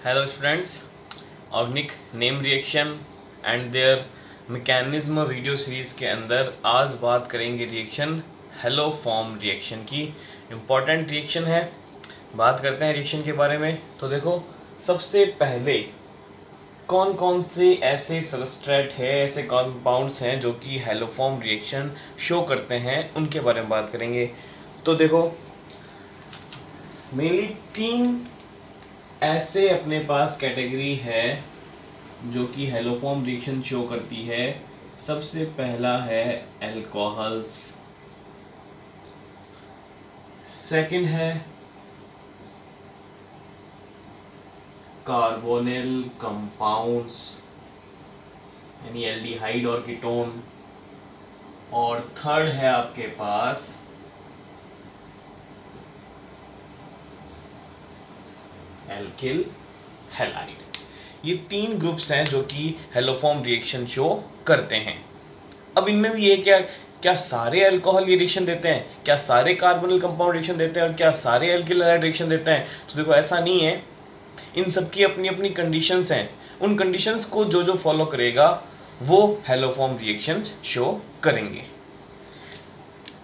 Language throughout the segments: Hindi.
Hello students, organic name reaction and there mechanism video series के अंदर आज बात करेंगे रिएक्शन हेलो फॉर्म रिएक्शन की। इम्पॉर्टेंट रिएक्शन है, बात करते हैं रिएक्शन के बारे में। तो देखो, सबसे पहले कौन कौन से ऐसे सबस्ट्रेट है, ऐसे कंपाउंड्स हैं जो कि हेलो फॉर्म रिएक्शन शो करते हैं, उनके बारे में बात करेंगे। तो देखो, मेनली 3 ऐसे अपने पास कैटेगरी है जो कि हेलोफॉर्म रिएक्शन शो करती है। सबसे पहला है अल्कोहल्स, सेकंड है कार्बोनिल कंपाउंड्स यानी एल्डिहाइड और कीटोन, और थर्ड है आपके पास एल्किल हैलाइड। ये 3 ग्रुप्स हैं जो कि हेलोफॉर्म रिएक्शन शो करते हैं। अब इनमें भी ये क्या सारे अल्कोहल ये रिएक्शन देते हैं, क्या सारे कार्बोनिल कंपाउंड रिएक्शन देते हैं और क्या सारे एल्किल हैलाइड रिएक्शन देते हैं? तो देखो, ऐसा नहीं है। इन सबकी अपनी अपनी कंडीशंस हैं। उन कंडीशंस को जो जो फॉलो करेगा वो हेलोफॉर्म रिएक्शन शो करेंगे।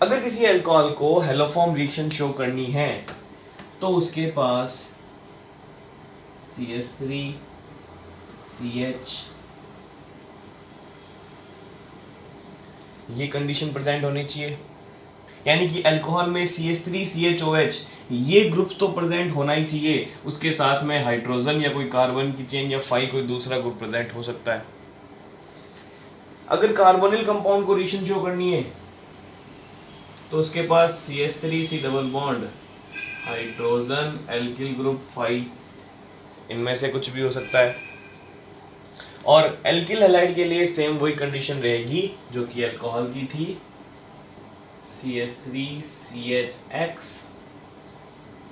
अगर किसी अल्कोहल को हेलोफॉर्म रिएक्शन शो करनी है तो उसके पास CH3 CH ये कंडीशन प्रेजेंट होनी चाहिए, यानी कि अल्कोहल में CH3 CHOH ये ग्रुप्स तो प्रेजेंट होना ही चाहिए। उसके साथ में हाइड्रोजन या कोई कार्बन की चेन या कोई दूसरा ग्रुप प्रेजेंट हो सकता है। अगर कार्बोनिल कंपाउंड को रिएक्शन शो करनी है तो उसके पास CH3 C double bond hydrogen alkyl group 5, इनमें से कुछ भी हो सकता है। और एल्किल हैलाइड के लिए सेम वही कंडीशन रहेगी जो कि अल्कोहल की थी, CH3 CHX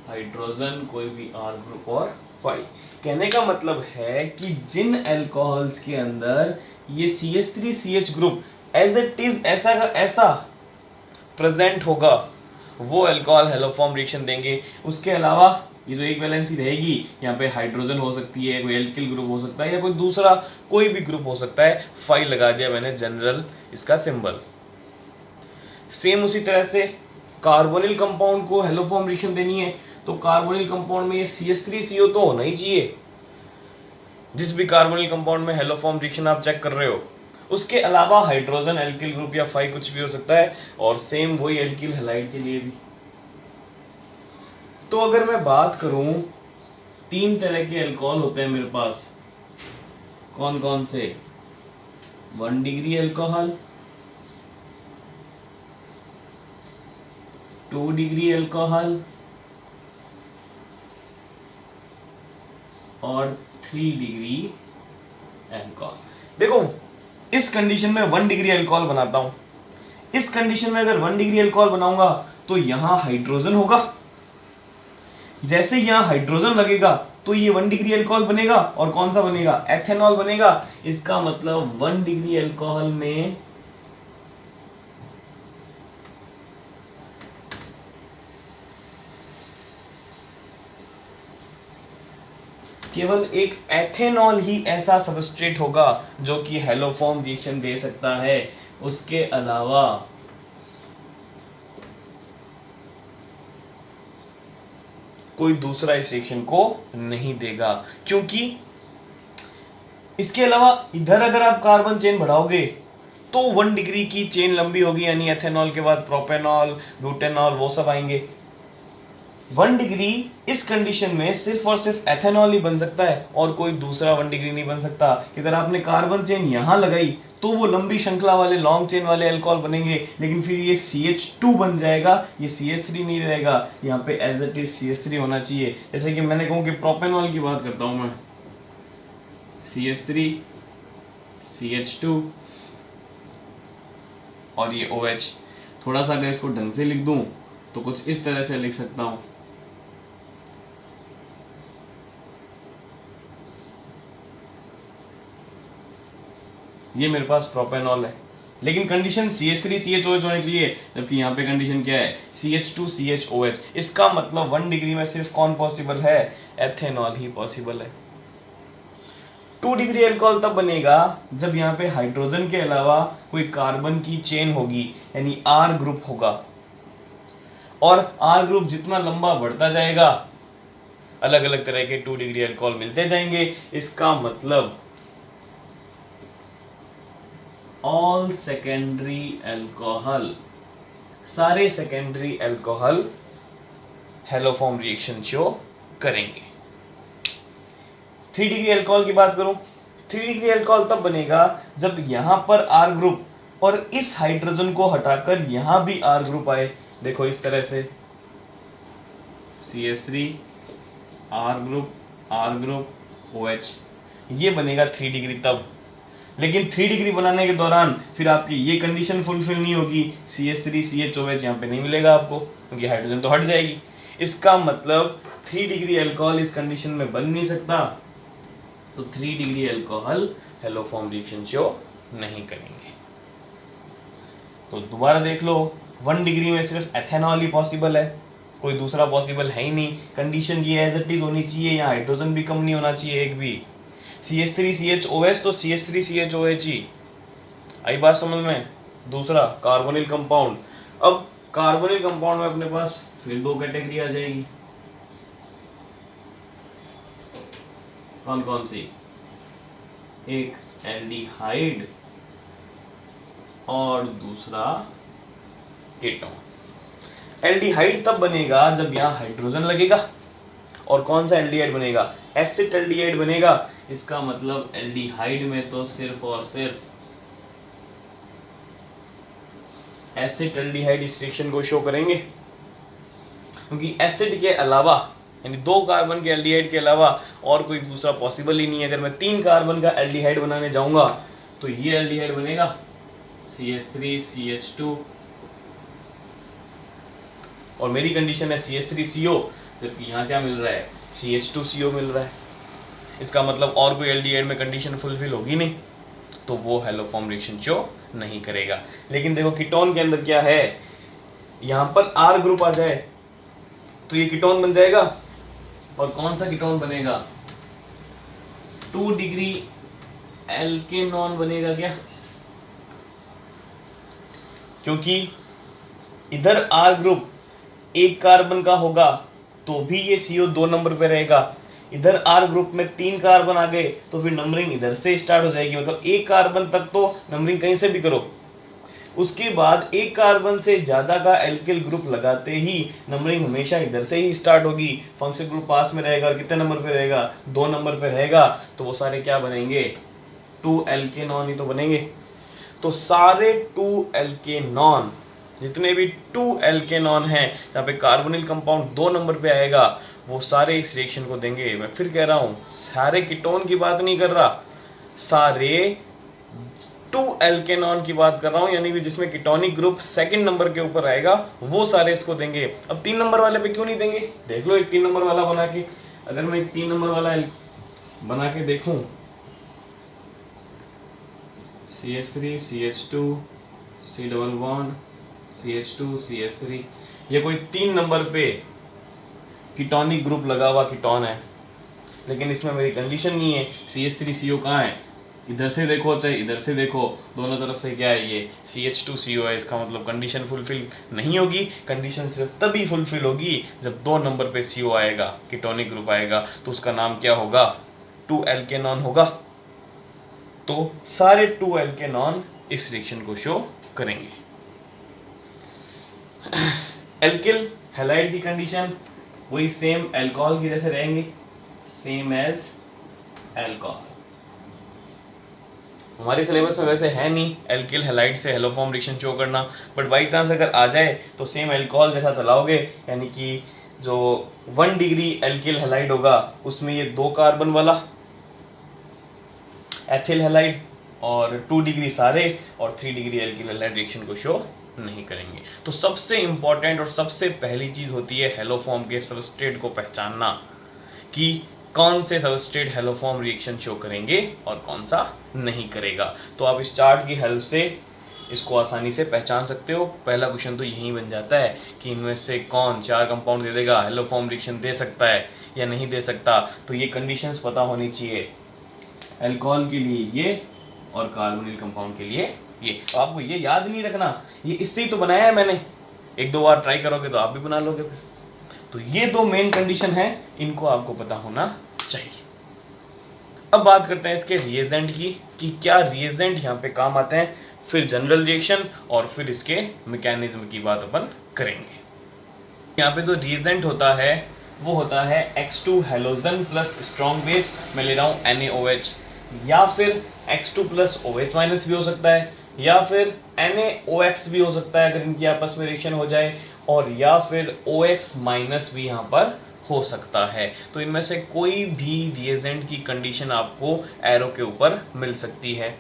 हाइड्रोजन कोई भी R ग्रुप और 5। कहने का मतलब है कि जिन अल्कोहल्स के अंदर ये CH3 CH group as it is ऐसा का ऐसा प्रेजेंट होगा वो अल्कोहल हेलोफॉर्म रिएक्शन देंगे। उसके अलावा ये जो एक वैलेंसी रहेगी, यहाँ पे हाइड्रोजन हो सकती है, कोई एल्किल ग्रुप हो सकता है या कोई दूसरा कोई भी ग्रुप हो सकता है। 5 लगा दिया मैंने जनरल इसका सिंबल। सेम उसी तरह से कार्बोनिल कंपाउंड को हेलोफॉर्म रिएक्शन देनी है तो कार्बोनिल कंपाउंड में ये CH3CO तो होना ही चाहिए। जिस भी कार्बोनिल कंपाउंड में हेलोफॉर्म रिएक्शन आप चेक कर रहे हो, उसके अलावा हाइड्रोजन एल्किल ग्रुप या 5 कुछ भी हो सकता है। और सेम वही एल्किल हैलाइड के लिए भी। तो अगर मैं बात करूं, 3 तरह के अल्कोहल होते हैं मेरे पास। कौन कौन से? 1 डिग्री अल्कोहल, 2 डिग्री अल्कोहल और 3 डिग्री अल्कोहल। देखो, इस कंडीशन में 1 डिग्री अल्कोहल बनाता हूं। इस कंडीशन में अगर 1 डिग्री अल्कोहल बनाऊंगा तो यहां हाइड्रोजन होगा। जैसे यहां हाइड्रोजन लगेगा तो ये 1 डिग्री अल्कोहल बनेगा। और कौन सा बनेगा? एथेनॉल बनेगा। इसका मतलब 1 डिग्री अल्कोहल में केवल एक एथेनॉल ही ऐसा सबस्ट्रेट होगा जो कि हेलोफॉर्म रिएक्शन दे सकता है। उसके अलावा कोई दूसरा इस रिएक्शन को नहीं देगा, क्योंकि इसके अलावा इधर अगर आप कार्बन चेन बढ़ाओगे तो 1 डिग्री की चेन लंबी होगी, यानी एथेनॉल के बाद प्रोपेनॉल, ब्यूटेनॉल वो सब आएंगे। 1 डिग्री इस कंडीशन में सिर्फ और सिर्फ एथेनॉल ही बन सकता है और कोई दूसरा 1 डिग्री नहीं बन सकता। अगर आपने कार्बन चेन यहां लगाई तो वो लंबी श्रृंखला वाले लॉन्ग चेन वाले अल्कोहल बनेंगे, लेकिन फिर ये CH2 बन जाएगा, ये CH3 नहीं रहेगा। यहाँ पे एज इट इज CH3 होना चाहिए। जैसे कि मैंने कहूँ कि प्रोपेनॉल की बात करता हूँ मैं, CH3 CH2 और ये OH। थोड़ा सा अगर इसको ढंग से लिख दूं तो कुछ इस तरह से लिख सकता हूं, ये मेरे पास प्रोपेनॉल है, लेकिन कंडीशन CH3 CHOH होनी चाहिए, जबकि यहाँ पे कंडीशन क्या है? CH2 CHOH। इसका मतलब 1 डिग्री में सिर्फ कौन पॉसिबल है? एथेनॉल ही पॉसिबल है। 2 डिग्री अल्कोहल तब बनेगा जब यहाँ पे हाइड्रोजन के अलावा कोई कार्बन की चेन होगी, यानी R ग्रुप होगा, और R ग्रुप जितना लंबा बढ़ता जाएगा अलग अलग तरह के 2 डिग्री अल्कोहल मिलते जाएंगे। इसका मतलब ऑल सेकेंडरी अल्कोहल, सारे secondary alcohol haloform reaction show करेंगे। 3 डिग्री अल्कोहल की बात करूं, 3 डिग्री अल्कोहल तब बनेगा जब यहां पर R ग्रुप और इस हाइड्रोजन को हटाकर यहां भी R ग्रुप आए। देखो इस तरह से CH3 R ग्रुप OH, ये बनेगा 3 डिग्री तब। लेकिन 3 डिग्री बनाने के दौरान फिर आपकी ये कंडीशन फुलफिल नहीं होगी, CH3 CHOH यहाँ पे नहीं मिलेगा आपको, क्योंकि हाइड्रोजन तो हट जाएगी। इसका मतलब 3 डिग्री अल्कोहल इस कंडीशन में बन नहीं सकता, तो 3 degree alcohol haloform reaction show नहीं करेंगे। तो दोबारा देख लो, 1 डिग्री में सिर्फ एथेनॉल ही पॉसिबल है, कोई दूसरा पॉसिबल है ही नहीं। कंडीशन ये एज इट इज होनी चाहिए, यहाँ हाइड्रोजन भी कम नहीं होना चाहिए एक भी। CH3 CHOS तो CH3 CHOH ही, आई बात समझ में। दूसरा कार्बोनिल कंपाउंड, अब कार्बोनिल कंपाउंड में अपने पास फिर 2 कैटेगरी आ जाएगी, कौन कौन सी? एक एल्डिहाइड और दूसरा कीटोन। एल्डिहाइड तब बनेगा जब यहाँ हाइड्रोजन लगेगा, और कौन सा एल्डिहाइड बनेगा? एसिटाल्डिहाइड बनेगा। इसका मतलब एल्डिहाइड में तो सिर्फ और सिर्फ एसिटाल्डिहाइड इस रिएक्शन को शो करेंगे, क्योंकि एसिड के अलावा यानी 2 कार्बन के एल्डिहाइड के अलावा और कोई दूसरा पॉसिबल ही नहीं है। अगर मैं 3 कार्बन का एल्डिहाइड बनाने जाऊंगा तो ये एल्डिहाइड बनेगा CH3 CH2, और मेरी कंडीशन है CH3CO, जबकि यहाँ क्या मिल रहा है? CH2CO मिल रहा है। इसका मतलब और कोई एल्डिहाइड में कंडीशन फुलफिल होगी नहीं, तो वो हेलोफॉर्म रिएक्शन शो नहीं करेगा। लेकिन देखो कीटोन के अंदर क्या है, यहाँ पर R ग्रुप आ जाए तो ये कीटोन बन जाएगा, और कौन सा कीटोन बनेगा? 2 डिग्री एल्केनॉन बनेगा क्या? क्योंकि इधर R ग्रुप 1 कार्बन का होगा तो भी ये CO 2 नंबर पे रहेगा, इधर R ग्रुप में 3 कार्बन आ गए तो फिर नंबरिंग इधर से स्टार्ट हो जाएगी, मतलब 1 कार्बन तक तो नंबरिंग कहीं से भी करो। उसके बाद 1 कार्बन से ज्यादा का एल्किल ग्रुप लगाते ही नंबरिंग हमेशा इधर से ही स्टार्ट होगी। फंक्शनल ग्रुप पास में रहेगा, कितने नंबर पे रहेगा? 2 नंबर पे रहेगा, तो वो सारे क्या बनेंगे? 2 एल्केनॉन ही तो बनेंगे। तो सारे 2 एल्केनॉन, जितने भी 2 एल्केनॉन हैं जहाँ पे कार्बोनिल कंपाउंड 2 नंबर पे आएगा, वो सारे इस रिएक्शन को देंगे। मैं फिर कह रहा हूँ, सारे कीटोन की बात नहीं कर रहा, सारे 2 एल्केनॉन की बात कर रहा हूँ, यानी कि जिसमें कीटोनिक ग्रुप 2nd नंबर के ऊपर आएगा वो सारे इसको देंगे। अब 3 नंबर वाले पे क्यों नहीं देंगे? देख लो एक 3 नंबर वाला बना के, अगर मैं एक 3 नंबर वाला बना के देखूं, CH3 CH2 C double bond CH2 CH3, ये कोई 3 नंबर पे कीटोनिक ग्रुप लगा हुआ कीटोन है, लेकिन इसमें मेरी कंडीशन नहीं है। CH3CO कहाँ है? इधर से देखो चाहे इधर से देखो, दोनों तरफ से क्या है? ये CH2CO है। इसका मतलब कंडीशन फुलफिल नहीं होगी। कंडीशन सिर्फ तभी फुलफिल होगी जब 2 नंबर पे CO आएगा, कीटोनिक ग्रुप आएगा, तो उसका नाम क्या होगा? 2 एल्केनॉन होगा। तो सारे 2 एल्केनॉन इस रिएक्शन को शो करेंगे। एल्किल हैलाइड की कंडीशन वही सेम अल्कोहल की जैसे रहेंगे, सेम एज अल्कोहल। हमारे सिलेबस में वैसे है नहीं एल्किल हैलाइड से हेलोफॉर्म रिएक्शन शो करना, बट बाई चांस अगर आ जाए तो सेम अल्कोहल जैसा चलाओगे, यानी कि जो 1 डिग्री एल्किल हैलाइड होगा उसमें ये 2 कार्बन वाला एथिल हैलाइड, और 2 डिग्री सारे, और 3 डिग्री एल्किल हैलाइड रिएक्शन को शो नहीं करेंगे। तो सबसे इंपॉर्टेंट और सबसे पहली चीज होती है हेलोफॉर्म के सबस्ट्रेट को पहचानना, कि कौन से सबस्ट्रेट हेलोफॉर्म रिएक्शन शो करेंगे और कौन सा नहीं करेगा। तो आप इस चार्ट की हेल्प से इसको आसानी से पहचान सकते हो। पहला क्वेश्चन तो यही बन जाता है कि इनमें से कौन 4 कंपाउंड दे देगा, हेलोफॉर्म रिएक्शन दे सकता है या नहीं दे सकता। तो ये कंडीशंस पता होनी चाहिए। अल्कोहल के लिए ये और कार्बोनिल कंपाउंड के लिए ये। आपको ये याद नहीं रखना, ये इससे ही तो बनाया है मैंने, एक दो बार ट्राई करोगे तो आप भी बना लोगे फिर। तो ये दो मेन कंडीशन है, इनको आपको पता होना चाहिए। अब बात करते हैं इसके रिएजेंट की, कि क्या रिएजेंट यहाँ पे काम आते हैं, फिर जनरल रिएक्शन और फिर इसके मैकेनिज्म की बात अपन करेंगे। यहाँ पे जो रिएजेंट होता है वो होता है X2 halogen plus strong base, मैं ले रहा हूँ NaOH, या फिर X2 प्लस OH माइनस भी हो सकता है, या फिर NaOX भी हो सकता है अगर इनकी आपस में रिएक्शन हो जाए, और या फिर OX माइनस भी यहाँ पर हो सकता है। तो इनमें से कोई भी रिएजेंट की कंडीशन आपको एरो के ऊपर मिल सकती है।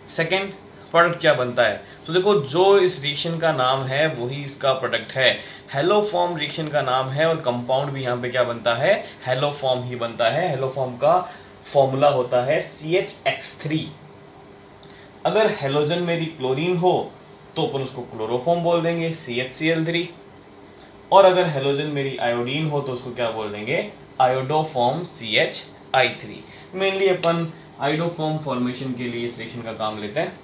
सेकेंड, प्रोडक्ट क्या बनता है, तो देखो जो इस रिएक्शन का नाम है वही इसका प्रोडक्ट है। हेलोफॉर्म रिएक्शन का नाम है और कंपाउंड भी यहाँ पे क्या बनता है, हेलोफॉर्म ही बनता है। हेलोफॉर्म का फॉर्मूला होता है CHX3। अगर हेलोजन मेरी क्लोरीन हो तो अपन उसको क्लोरोफॉर्म बोल देंगे CHCl3, और अगर हेलोजन मेरी आयोडीन हो तो उसको क्या बोल देंगे, आयोडोफॉर्म CHI3। मेनली अपन आयोडोफॉर्म फॉर्मेशन के लिए इस रिएक्शन का काम लेते हैं,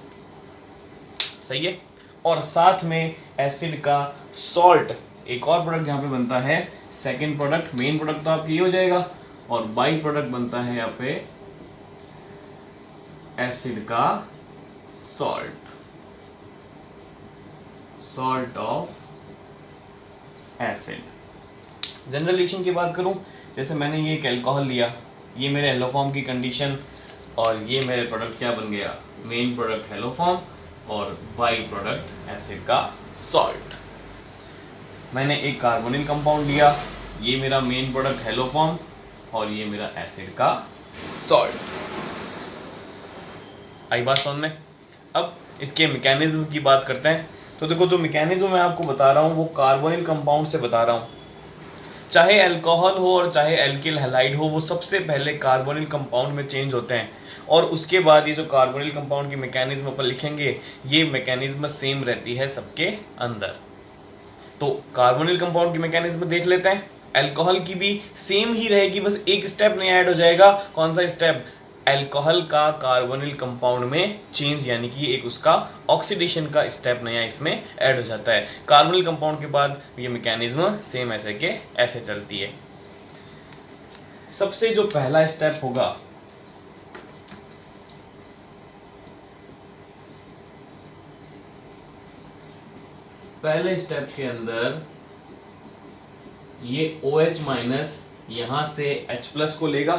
सही है। और साथ में एसिड का सॉल्ट, एक और प्रोडक्ट यहाँ पे बनता है। सेकेंड प्रोडक्ट, मेन प्रोडक्ट तो आपकी ये हो जाएगा, और बाई प्रोडक्ट बनता है यहाँ पे एसिड का salt, salt of acid. General reaction की बात करूं, जैसे मैंने ये एक अल्कोहल लिया, ये मेरे हेलोफॉर्म की कंडीशन, और ये मेरे प्रोडक्ट क्या बन गया, मेन प्रोडक्ट हेलोफॉर्म और बाई प्रोडक्ट एसिड का सॉल्ट। मैंने एक कार्बोनिल कंपाउंड लिया, ये मेरा मेन प्रोडक्ट हेलोफॉर्म और ये मेरा एसिड का सॉल्ट। आई बात समझ में। अब इसके मैकेनिज्म की बात करते हैं। तो देखो जो मैकेनिज्म मैं आपको बता रहा हूँ वो कार्बोनिल कंपाउंड से बता रहा हूँ। चाहे अल्कोहल हो और चाहे एल्किल हैलाइड हो, वो सबसे पहले कार्बोनिल कंपाउंड में चेंज होते हैं, और उसके बाद ये जो कार्बोनिल कंपाउंड की मैकेनिज्म अपन लिखेंगे, ये मैकेनिज्म सेम रहती है सबके अंदर। तो कार्बोनिल कंपाउंड की मैकेनिज्म देख लेते हैं। अल्कोहल की भी सेम ही रहेगी, बस एक स्टेप नया ऐड हो जाएगा। कौन सा स्टेप, अल्कोहल का कार्बोनिल कंपाउंड में चेंज, यानी कि एक उसका ऑक्सीडेशन का स्टेप नया इसमें ऐड हो जाता है। कार्बोनिल कंपाउंड के बाद ये मैकेनिज्म सेम ऐसे के ऐसे चलती है। सबसे जो पहला स्टेप होगा, पहले स्टेप के अंदर ये OH माइनस यहां से H प्लस को लेगा।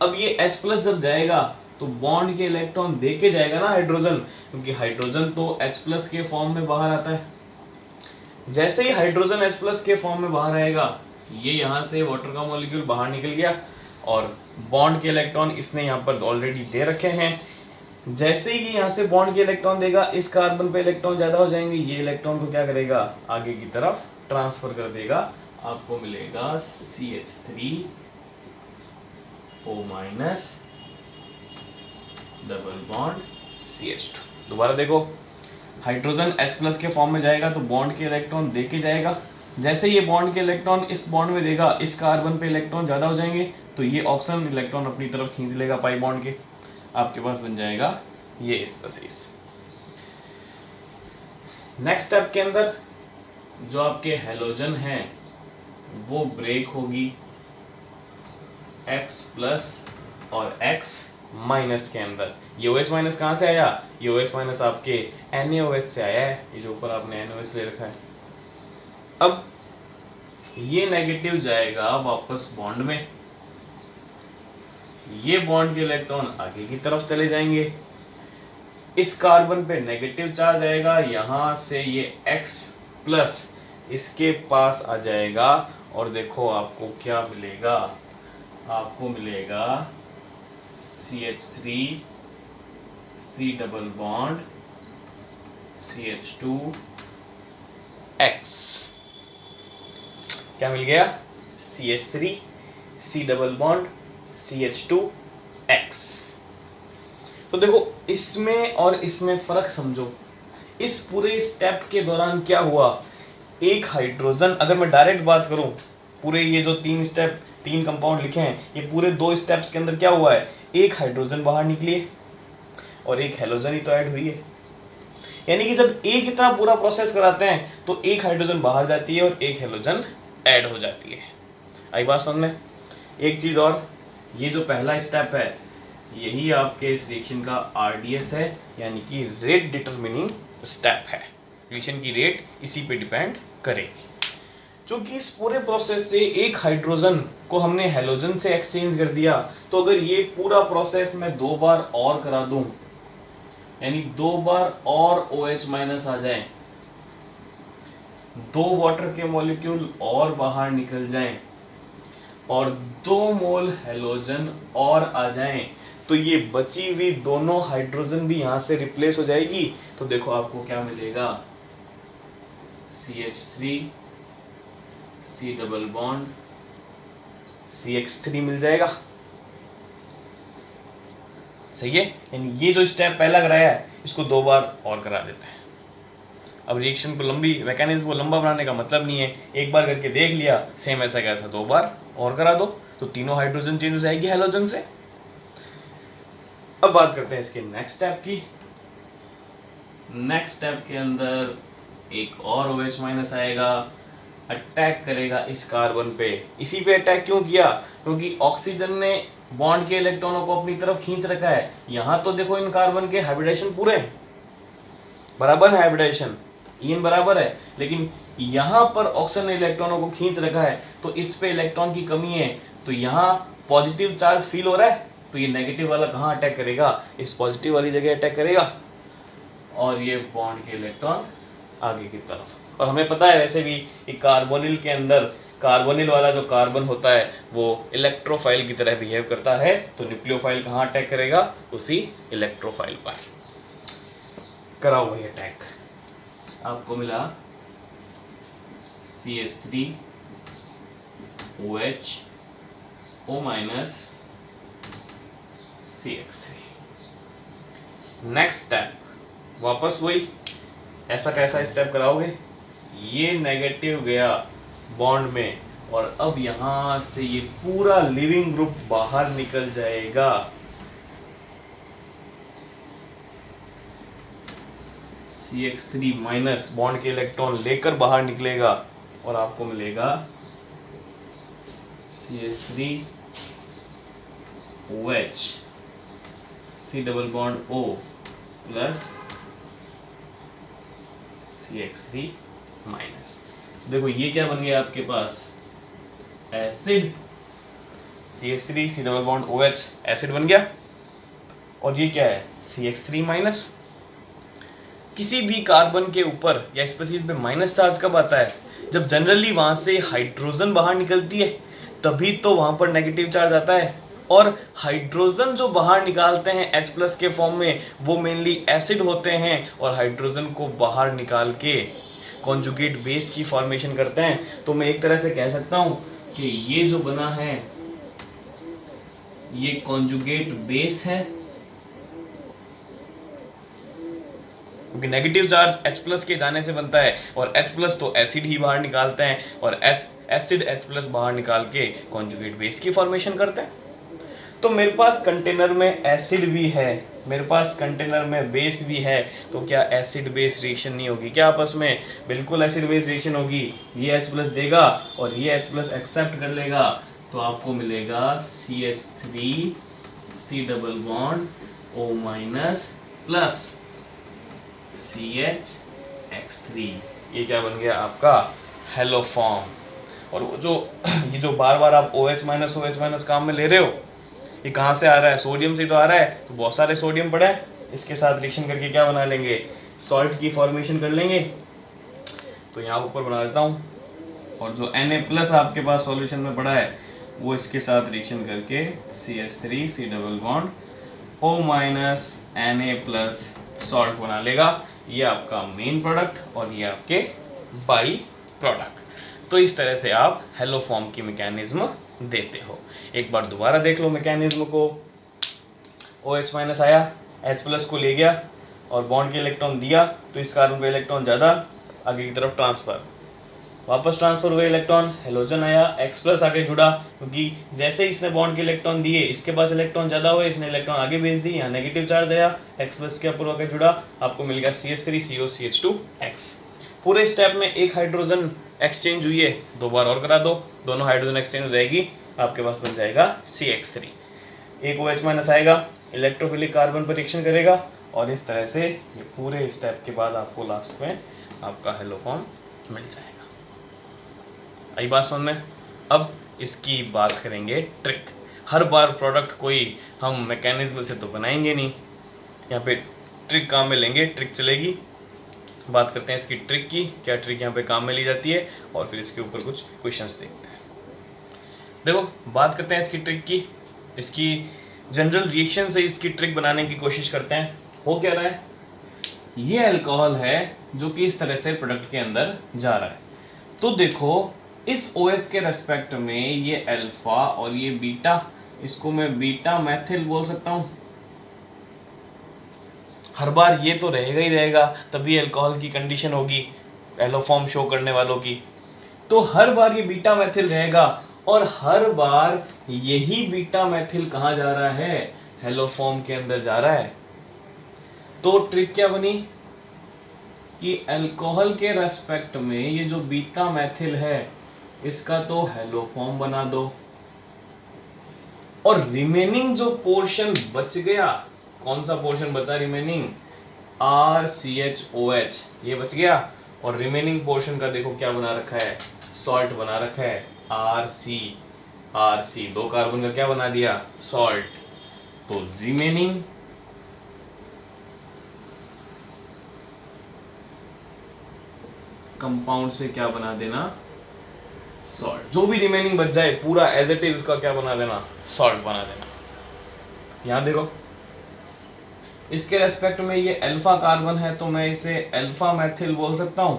अब ये H प्लस जब जाएगा तो बॉन्ड के इलेक्ट्रॉन दे के जाएगा ना हाइड्रोजन, क्योंकि हाइड्रोजन तो H प्लस के फॉर्म में बाहर आता है। जैसे ही हाइड्रोजन H प्लस के फॉर्म में बाहर आएगा, ये यहाँ से वाटर का मॉलिक्यूल बाहर निकल गया, और बॉन्ड के इलेक्ट्रॉन इसने यहाँ पर ऑलरेडी दे रखे हैं। जैसे ही यहाँ से बॉन्ड के इलेक्ट्रॉन देगा, इस कार्बन पे इलेक्ट्रॉन ज्यादा हो जाएंगे, ये इलेक्ट्रॉन को क्या करेगा, आगे की तरफ ट्रांसफर कर देगा। आपको मिलेगा CH3O- डबल बॉन्ड CH2। दोबारा देखो, हाइड्रोजन H प्लस के फॉर्म में जाएगा तो बॉन्ड के इलेक्ट्रॉन दे के जाएगा। जैसे ये बॉन्ड के इलेक्ट्रॉन इस बॉन्ड में देगा, इस कार्बन पे इलेक्ट्रॉन ज्यादा हो जाएंगे, तो ये ऑक्सीजन इलेक्ट्रॉन अपनी तरफ खींच लेगा पाई बॉन्ड के। आपके पास बन जाएगा ये स्पीसीज। नेक्स्ट स्टेप के अंदर जो आपके हेलोजन है वो ब्रेक होगी X प्लस और X माइनस के अंदर। ये OH माइनस कहाँ से आया, ये OH माइनस आपके NaOH से आया है, ये जो ऊपर आपने NaOH ले रखा है। अब ये नेगेटिव जाएगा वापस बॉन्ड में, ये बॉन्ड के इलेक्ट्रॉन आगे की तरफ चले जाएंगे, इस कार्बन पे नेगेटिव चार्ज आएगा, यहां से ये X प्लस इसके पास आ जाएगा, और देखो आपको क्या मिलेगा, आपको मिलेगा CH3 C double bond CH2 X। क्या मिल गया, CH3 C double bond CH2 X। तो देखो इसमें और इसमें फर्क समझो। इस पूरे स्टेप के दौरान क्या हुआ, एक हाइड्रोजन, अगर मैं डायरेक्ट बात करूं, पूरे ये जो 3 स्टेप 3 कंपाउंड लिखे हैं, ये पूरे 2 स्टेप्स के अंदर क्या हुआ है, एक हाइड्रोजन बाहर निकली है और एक हेलोजन ही तो ऐड हुई है। यानी कि जब एक इतना पूरा प्रोसेस कराते हैं तो एक हाइड्रोजन बाहर जाती है और एक हेलोजन ऐड हो जाती है। आई बात समझ में? एक चीज और, ये जो पहला स्टेप है यही आपके इस रिएक्शन का RDS है, यानी कि रेट डिटरमिनिंग स्टेप है। रिएक्शन की रेट इसी पे डिपेंड करेगी। क्योंकि इस पूरे प्रोसेस से एक हाइड्रोजन को हमने हेलोजन से एक्सचेंज कर दिया, तो अगर ये पूरा प्रोसेस मैं 2 बार और करा दूं, यानी 2 बार और OH माइनस आ जाए, 2 वाटर के मॉलिक्यूल और बाहर निकल जाएं और 2 मोल हेलोजन और आ जाएं, तो ये बची हुई दोनों हाइड्रोजन भी यहां से रिप्लेस हो जाएगी। तो देखो आपको क्या मिलेगा, CH3 C double bond CH3 मिल जाएगा। सही है? यानी ये जो स्टेप पहला कराया है इसको 2 बार और करा देते हैं। अब रिएक्शन को मैकेनिज्म को लंबा बनाने का मतलब नहीं है, एक बार करके देख लिया सेम ऐसा कैसा 2 बार और करा दो तो तीनों हाइड्रोजन चेंज हो जाएगी हेलोजन से। अब बात करते हैं इसके नेक्स्ट स्टेप की। नेक्स्ट स्टेप के अंदर एक और OH माइनस आएगा, अटैक करेगा इस कार्बन पे। इसी पे अटैक क्यों किया? क्योंकि ऑक्सीजन ने बॉन्ड के इलेक्ट्रॉनों को अपनी तरफ खींच रखा है। यहां तो देखो इन कार्बन के हाइब्रिडेशन पूरे हैं, बराबर है हाइब्रिडेशन, इन बराबर है, लेकिन यहां पर ऑक्सीजन ने इलेक्ट्रॉनों को खींच रखा है तो इस पे इलेक्ट्रॉन की कमी है, तो यहां पॉजिटिव चार्ज फील हो रहा है, तो ये नेगेटिव वाला कहां अटैक करेगा, इस पॉजिटिव वाली जगह अटैक करेगा और ये बॉन्ड के इलेक्ट्रॉन आगे की तरफ। और हमें पता है वैसे भी कि कार्बोनिल के अंदर कार्बोनिल वाला जो कार्बन होता है वो इलेक्ट्रोफाइल की तरह बिहेव करता है, तो न्यूक्लियोफाइल कहाँ अटैक करेगा, उसी इलेक्ट्रोफाइल पर। कराओ वही अटैक, आपको मिला CH3 OH O minus CH3। Next step वापस वही, ऐसा कैसा स्टेप कराओगे, ये नेगेटिव गया बॉन्ड में और अब यहां से ये पूरा लिविंग ग्रुप बाहर निकल जाएगा। CH3 माइनस बॉन्ड के इलेक्ट्रॉन लेकर बाहर निकलेगा और आपको मिलेगा CH3 OH C double bond O plus CH3 minus. देखो ये क्या बन गया आपके पास, acid. CH3 C double bond OH acid बन गया और ये क्या है CH3 माइनस। किसी भी कार्बन के ऊपर या स्पीशीज पे माइनस चार्ज कब आता है, जब जनरली वहां से हाइड्रोजन बाहर निकलती है तभी तो वहां पर नेगेटिव चार्ज आता है। और हाइड्रोजन जो बाहर निकालते हैं H प्लस के फॉर्म में वो मेनली एसिड होते हैं और हाइड्रोजन को बाहर निकाल के कॉन्जुगेट बेस की फॉर्मेशन करते हैं। तो मैं एक तरह से कह सकता हूं कि ये जो बना है ये कॉन्जुगेट बेस है, क्योंकि नेगेटिव चार्ज H प्लस के जाने से बनता है और H प्लस तो एसिड ही बाहर निकालते हैं और एसिड H प्लस बाहर निकाल के कॉन्जुगेट बेस की फॉर्मेशन करते हैं। तो मेरे पास कंटेनर में एसिड भी है, मेरे पास कंटेनर में बेस भी है, तो क्या एसिड बेस रिएक्शन नहीं होगी क्या आपस में? बिल्कुल एसिड बेस रिएक्शन होगी। ये H प्लस देगा और ये H प्लस एक्सेप्ट कर लेगा, तो आपको मिलेगा CH3 C double bond O minus plus CHX3। ये क्या बन गया आपका हेलो फॉर्म। और वो जो ये जो बार बार आप OH माइनस काम में ले रहे हो, ये कहाँ से आ रहा है, सोडियम से तो आ रहा है। तो बहुत सारे सोडियम पड़े हैं, इसके साथ रिएक्शन करके क्या बना लेंगे, सॉल्ट की फॉर्मेशन कर लेंगे। तो यहाँ ऊपर बना देता हूँ और जो Na प्लस आपके पास सॉल्यूशन में पड़ा है वो इसके साथ रिएक्शन करके CH3 C double bond O minus Na plus salt बना लेगा। ये आपका मेन प्रोडक्ट और ये आपके बाई प्रोडक्ट। तो इस तरह से आप हेलो फॉर्म की मैकेनिज्म देते हो। एक बार दोबारा देख लो मैकेनिज्म को। OH माइनस आया, H प्लस को ले गया और बॉन्ड के इलेक्ट्रॉन दिया, तो इस कार्बन पे इलेक्ट्रॉन ज़्यादा, आगे की तरफ ट्रांसफर। वापस ट्रांसफर हुए इलेक्ट्रॉन, हेलोजन आया, X प्लस आगे जुड़ा, क्योंकि जैसे ही इसने बॉन्ड के इलेक्ट्रॉन दिए इसके पास इलेक्ट्रॉन ज़्यादा हुए, इसने इलेक्ट्रॉन आगे भेज दी, यहाँ नेगेटिव चार्ज आया, X प्लस के ऊपर आगे जुड़ा, आपको मिल गया CH3 CO CH2X। पूरे स्टेप में एक हाइड्रोजन एक्सचेंज हुई है, 2 बार और करा दो, दोनों हाइड्रोजन एक्सचेंज हो जाएगी, आपके पास बन जाएगा CH3। एक OH माइनस आएगा, इलेक्ट्रोफिलिक कार्बन पर रिएक्शन करेगा, और इस तरह से ये पूरे स्टेप के बाद आपको लास्ट में आपका हेलो फॉर्म मिल जाएगा। आई बात समझ में? अब इसकी बात करेंगे ट्रिक। हर बार प्रोडक्ट कोई हम मैकेनिज्म से तो बनाएंगे नहीं, यहाँ पे ट्रिक काम में लेंगे, ट्रिक चलेगी। बात करते हैं इसकी ट्रिक की, क्या ट्रिक यहाँ पे काम में ली जाती है, और फिर इसके ऊपर कुछ क्वेश्चंस देखते हैं। देखो बात करते हैं इसकी ट्रिक की। इसकी जनरल रिएक्शन से इसकी ट्रिक बनाने की कोशिश करते हैं। हो क्या रहा है, ये अल्कोहल है जो कि इस तरह से प्रोडक्ट के अंदर जा रहा है। तो देखो इस OH के रेस्पेक्ट में ये अल्फा और ये बीटा, इसको मैं बीटा मैथिल बोल सकता हूँ। हर बार ये तो रहेगा ही रहेगा, तभी अल्कोहल की कंडीशन होगी एलो फॉर्म शो करने वालों की। तो हर बार ये बीटा मैथिल रहेगा, और हर बार यही बीटा मैथिल कहाँ जा रहा है, हेलो फॉर्म के अंदर जा रहा है। तो ट्रिक क्या बनी कि अल्कोहल के रेस्पेक्ट में ये जो बीटा मैथिल है इसका तो हेलो फॉर्म बना दो, और रिमेनिंग जो पोर्शन बच गया, कौन सा पोर्शन बचा रिमेनिंग, RCHOH, ये बच गया। और रिमेनिंग पोर्शन का देखो क्या बना रखा है, सॉल्ट बना रखा है, RC 2 कार्बन का क्या बना दिया, सॉल्ट। तो रिमेनिंग कंपाउंड से क्या बना देना, सॉल्ट। जो भी रिमेनिंग बच जाए पूरा एज इट इज उसका क्या बना देना, सॉल्ट बना देना। यहां देखो इसके रेस्पेक्ट में ये अल्फा कार्बन है, तो मैं इसे अल्फा मैथिल बोल सकता हूं।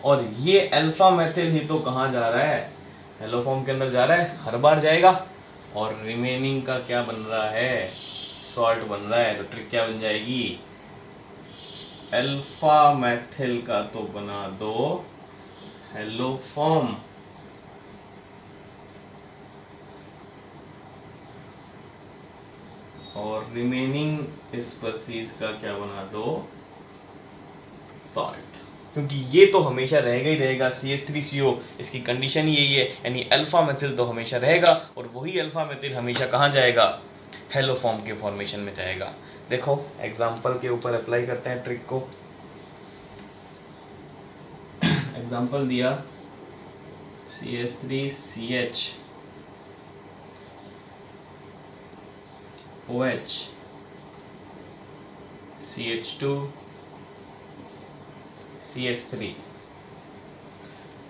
और ये अल्फा मैथिल ही तो कहां जा रहा है, हेलो फॉर्म के अंदर जा रहा है, हर बार जाएगा। और रिमेनिंग का क्या बन रहा है, सॉल्ट बन रहा है। तो ट्रिक क्या बन जाएगी, अल्फा मैथिल का तो बना दो हेलो फॉर्म, और रिमेनिंग स्पीशीज का क्या बना दो, सॉल्ट। क्योंकि ये तो हमेशा रहेगा ही रहेगा, CH3CO, इसकी कंडीशन ही यही है, यानी अल्फा मैथिल तो हमेशा रहेगा, और वही अल्फा मैथिल हमेशा कहाँ जाएगा, हेलो फॉर्म के फॉर्मेशन में जाएगा। देखो एग्जाम्पल के ऊपर अप्लाई करते हैं ट्रिक को। एग्जाम्पल दिया CH3CH OH CH2 CH3,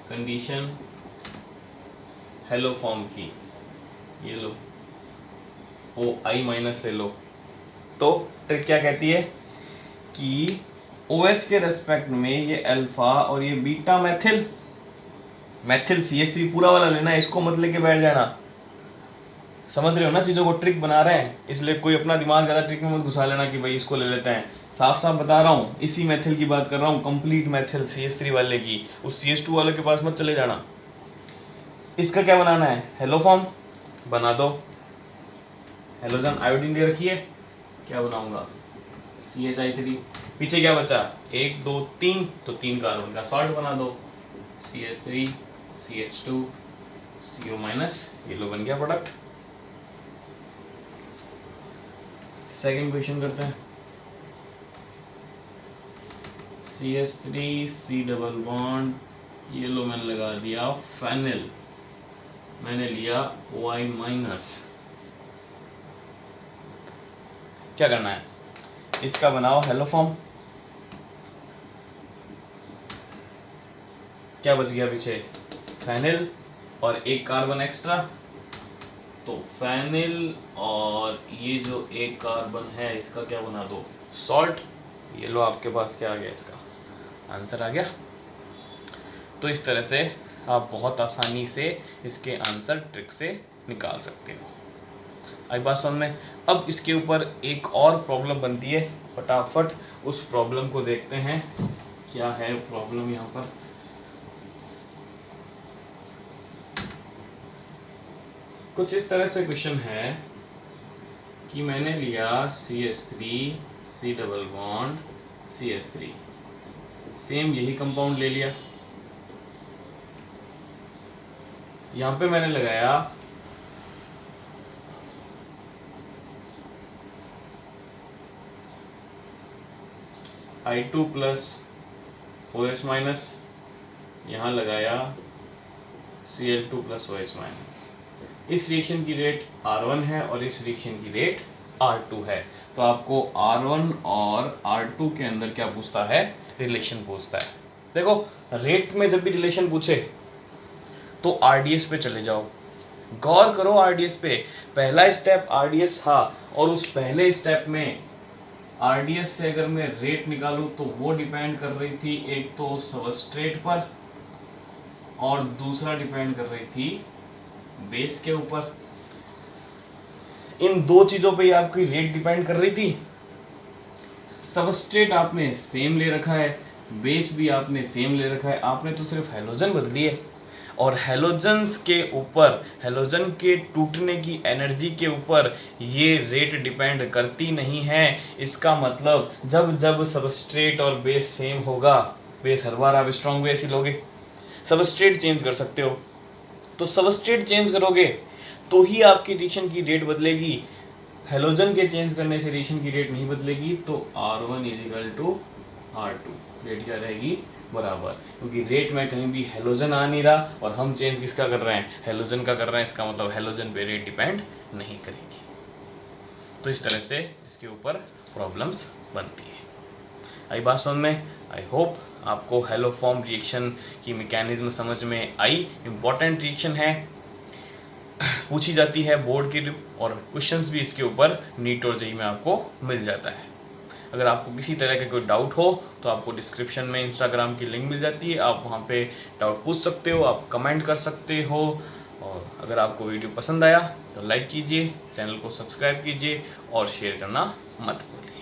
condition hello form की, ये लो OI माइनस ले लो। तो ट्रिक क्या कहती है कि OH के रेस्पेक्ट में ये अल्फा और ये बीटा मैथिल, मैथिल CH3 पूरा वाला लेना, इसको मत लेके बैठ जाना। समझ रहे हो ना चीज़ों को, ट्रिक बना रहे हैं, इसलिए कोई अपना दिमाग ज़्यादा ट्रिक में मत घुसा लेना कि भाई इसको ले लेते हैं। साफ साफ बता रहा हूँ, इसी मैथिल की बात कर रहा हूँ, कंप्लीट मैथिल CH3 वाले की, उस CH2 वाले के पास मत चले जाना। इसका क्या बनाना है, हेलो फॉर्म बना दो। हेलोजन आयोडीन दे रखी है, क्या बनाऊंगा, CHI3, पीछे क्या बचा 1 2 3, तो 3 कार्बन का सॉल्ट बना दो, CH3 CH2 CO माइनस, ये लो बन गया प्रोडक्ट। सेकेंड क्वेश्चन करते हैं, CH3 C डबल बॉन्ड, ये लो मैंने लगा दिया फेनिल, मैंने लिया OI माइनस। क्या करना है, इसका बनाओ हेलो फॉर्म। क्या बच गया पीछे, फेनिल और 1 कार्बन एक्स्ट्रा, तो फेनिल और ये जो 1 कार्बन है इसका क्या बना दो, सॉल्ट। ये लो आपके पास क्या आ गया, इसका आंसर आ गया। तो इस तरह से आप बहुत आसानी से इसके आंसर ट्रिक से निकाल सकते हो। आई बात समझ में? अब इसके ऊपर एक और प्रॉब्लम बनती है, फटाफट उस प्रॉब्लम को देखते हैं। क्या है प्रॉब्लम यहाँ पर? कुछ इस तरह से क्वेश्चन है कि मैंने लिया CH3 C double bond CH3, same यही कंपाउंड ले लिया। यहाँ पे मैंने लगाया I2 प्लस OH माइनस, यहाँ लगाया Cl2 प्लस OH माइनस। इस रिएक्शन की रेट R1 है और इस रिएक्शन की रेट R2 है। तो आपको R1 और R2 के अंदर क्या पूछता है? रिलेशन पूछता है। देखो रेट में जब भी रिलेशन पूछे तो RDS पे चले जाओ, गौर करो RDS पे। पहला स्टेप RDS था और उस पहले स्टेप में RDS से अगर मैं रेट निकालूं तो वो डिपेंड कर रही थी एक तो सबस्ट्रेट पर और दूसरा डिपेंड कर रही थी बेस के ऊपर। इन दो चीजों पे आपकी रेट डिपेंड कर रही थी। सबस्ट्रेट आपने सेम ले रखा है, बेस भी आपने सेम ले रखा है, आपने तो सिर्फ हैलोजन बदली है। और हैलोजन्स के ऊपर, हैलोजन के टूटने की एनर्जी के ऊपर ये रेट डिपेंड करती नहीं है। इसका मतलब जब जब सबस्ट्रेट और बेस सेम होगा, बेस हर बार आप स्ट्रॉन्ग बेस ही लोगे, सबस्ट्रेट चेंज कर सकते हो, तो सबस्ट्रेट चेंज करोगे तो ही आपकी रिएक्शन की रेट बदलेगी। हैलोजन के चेंज करने से रिएक्शन की रेट नहीं बदलेगी। तो R1 is equal to R2, rate क्या रहेगी? बराबर, क्योंकि रेट में कहीं भी हैलोजन आ नहीं रहा और हम चेंज किसका कर रहे हैं? हैलोजन का कर रहे हैं। इसका मतलब हैलोजन पे रेट डिपेंड नहीं करेगी। तो इस तरह से इसके ऊपर प्रॉब्लम्स बनती है। आई बात समझ में? आई होप आपको हैलोफॉर्म रिएक्शन की मैकेनिज्म समझ में आई। इम्पॉर्टेंट रिएक्शन है, पूछी जाती है बोर्ड की, और क्वेश्चंस भी इसके ऊपर नीट और जेईई में आपको मिल जाता है। अगर आपको किसी तरह का कोई डाउट हो तो आपको डिस्क्रिप्शन में इंस्टाग्राम की लिंक मिल जाती है, आप वहाँ पे डाउट पूछ सकते हो, आप कमेंट कर सकते हो। और अगर आपको वीडियो पसंद आया तो लाइक कीजिए, चैनल को सब्सक्राइब कीजिए और शेयर करना मत भूलिए।